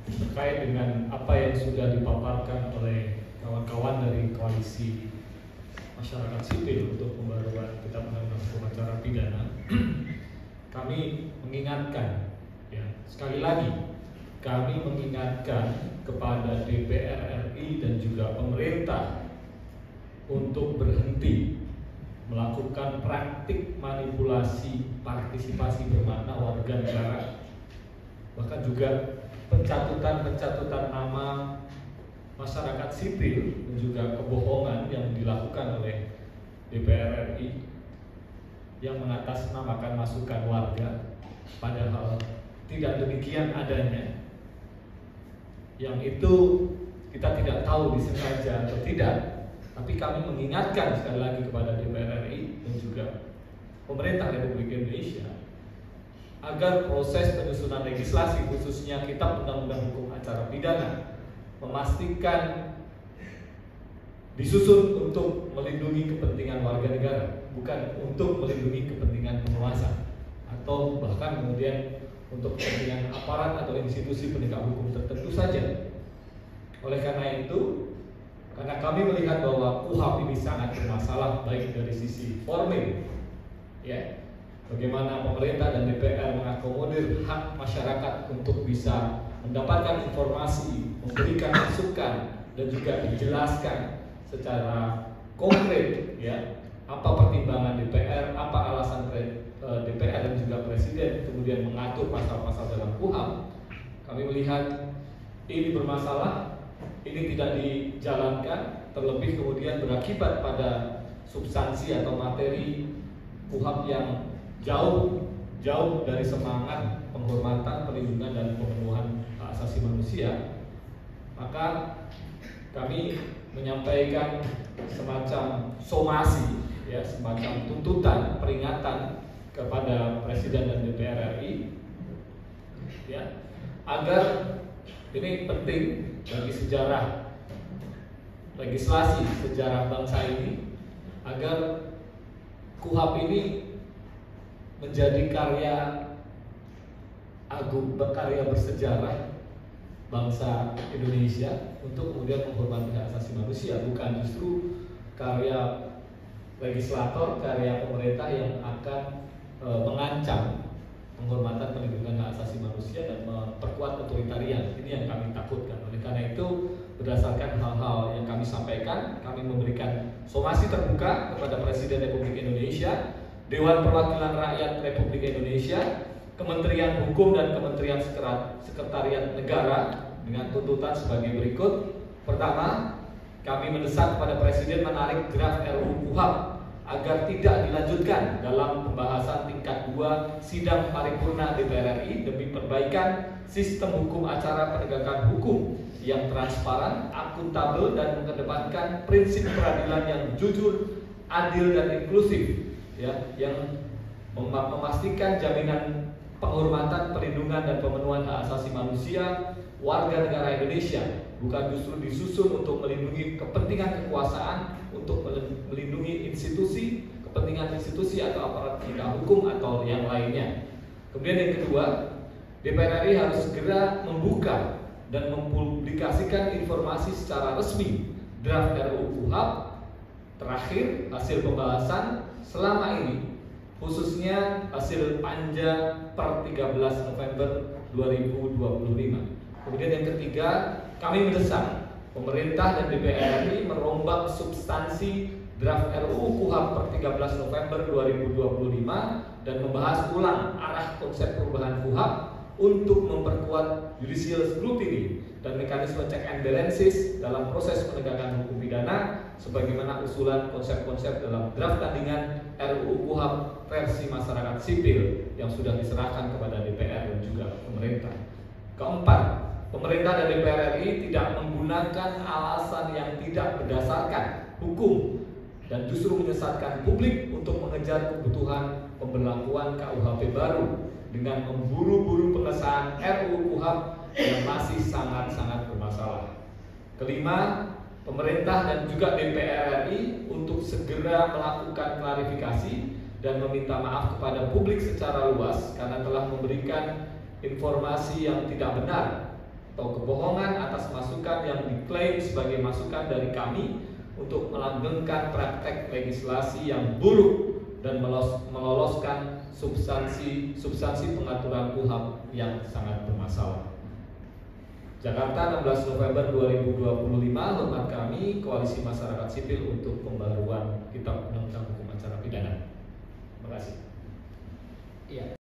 terkait dengan apa yang sudah dipaparkan oleh kawan-kawan dari koalisi masyarakat sipil untuk pembaruan Kitab Undang-Undang Hukum Acara Pidana. Kami mengingatkan, ya, sekali lagi kami mengingatkan kepada DPR RI dan juga pemerintah untuk berhenti melakukan praktik manipulasi partisipasi bermakna warga negara, bahkan juga pencatutan nama masyarakat sipil dan juga kebohongan yang dilakukan oleh DPR RI yang mengatasnamakan masukan warga, padahal tidak demikian adanya. Yang itu kita tidak tahu disengaja atau tidak, tapi kami mengingatkan sekali lagi kepada DPR RI dan juga pemerintah Republik Indonesia agar proses penyusunan legislasi, khususnya Kitab Undang-Undang Hukum Acara Pidana, memastikan disusun untuk melindungi kepentingan warga negara, bukan untuk melindungi kepentingan penguasa atau bahkan kemudian untuk kepentingan aparat atau institusi penegak hukum tertentu saja. Oleh karena itu, karena kami melihat bahwa KUHP ini sangat bermasalah baik dari sisi formil, ya, bagaimana pemerintah dan DPR mengakomodir hak masyarakat untuk bisa mendapatkan informasi, memberikan masukan, dan juga dijelaskan secara konkret, ya, apa pertimbangan DPR, apa alasan DPR dan juga Presiden kemudian mengatur pasal-pasal dalam KUHP. Kami melihat ini bermasalah, ini tidak dijalankan, terlebih kemudian berakibat pada substansi atau materi KUHP yang jauh dari semangat penghormatan, perlindungan, dan pemenuhan hak asasi manusia. Maka kami menyampaikan semacam somasi, ya, semacam tuntutan, peringatan kepada Presiden dan DPR RI, ya, agar ini penting bagi sejarah legislasi sejarah bangsa ini, agar KUHP ini menjadi karya agung, karya bersejarah bangsa Indonesia untuk kemudian menghormati hak asasi manusia, bukan justru karya legislator, karya pemerintah yang akan mengancam penghormatan perlindungan hak asasi manusia dan memperkuat otoritarian. Ini yang kami takutkan. Oleh karena itu, berdasarkan hal-hal yang kami sampaikan, kami memberikan somasi terbuka kepada Presiden Republik Indonesia, Dewan Perwakilan Rakyat Republik Indonesia, Kementerian Hukum dan Kementerian Sekretariat Negara dengan tuntutan sebagai berikut. Pertama, kami mendesak kepada Presiden menarik draft RUU KUHP agar tidak dilanjutkan dalam pembahasan tingkat 2 sidang paripurna DPR RI demi perbaikan sistem hukum acara penegakan hukum yang transparan, akuntabel, dan mengedepankan prinsip peradilan yang jujur, adil, dan inklusif, ya, yang memastikan jaminan penghormatan, perlindungan, dan pemenuhan hak asasi manusia warga negara Indonesia, bukan justru disusun untuk melindungi kepentingan kekuasaan, untuk melindungi institusi, kepentingan institusi atau aparat penegak hukum atau yang lainnya. Kemudian yang kedua, DPR RI harus segera membuka dan mempublikasikan informasi secara resmi draft RUU KUHP terakhir hasil pembahasan selama ini, khususnya hasil panja per 13 November 2025. Kemudian yang ketiga, kami mendesak pemerintah dan DPR RI merombak substansi draft RUU KUHP per 13 November 2025 dan membahas ulang arah konsep perubahan KUHP untuk memperkuat judicial scrutiny dan mekanisme check and balances dalam proses penegakan hukum pidana sebagaimana usulan konsep-konsep dalam draft tandingan RUU KUHP versi masyarakat sipil yang sudah diserahkan kepada DPR dan juga pemerintah. Keempat, pemerintah dan DPR RI tidak menggunakan alasan yang tidak berdasarkan hukum dan justru menyesatkan publik untuk mengejar kebutuhan pemberlakuan KUHP baru dengan memburu-buru pengesahan RUU KUHP yang masih sangat-sangat bermasalah. Kelima, pemerintah dan juga DPR RI untuk segera melakukan klarifikasi dan meminta maaf kepada publik secara luas karena telah memberikan informasi yang tidak benar atau kebohongan atas masukan yang diklaim sebagai masukan dari kami untuk melanggengkan praktek legislasi yang buruk dan meloloskan substansi pengaturan KUHP yang sangat bermasalah. Jakarta, 16 November 2025. Hormat kami, Koalisi Masyarakat Sipil untuk Pembaruan Kitab Undang-Undang Hukum Acara Pidana. Terima kasih. Iya,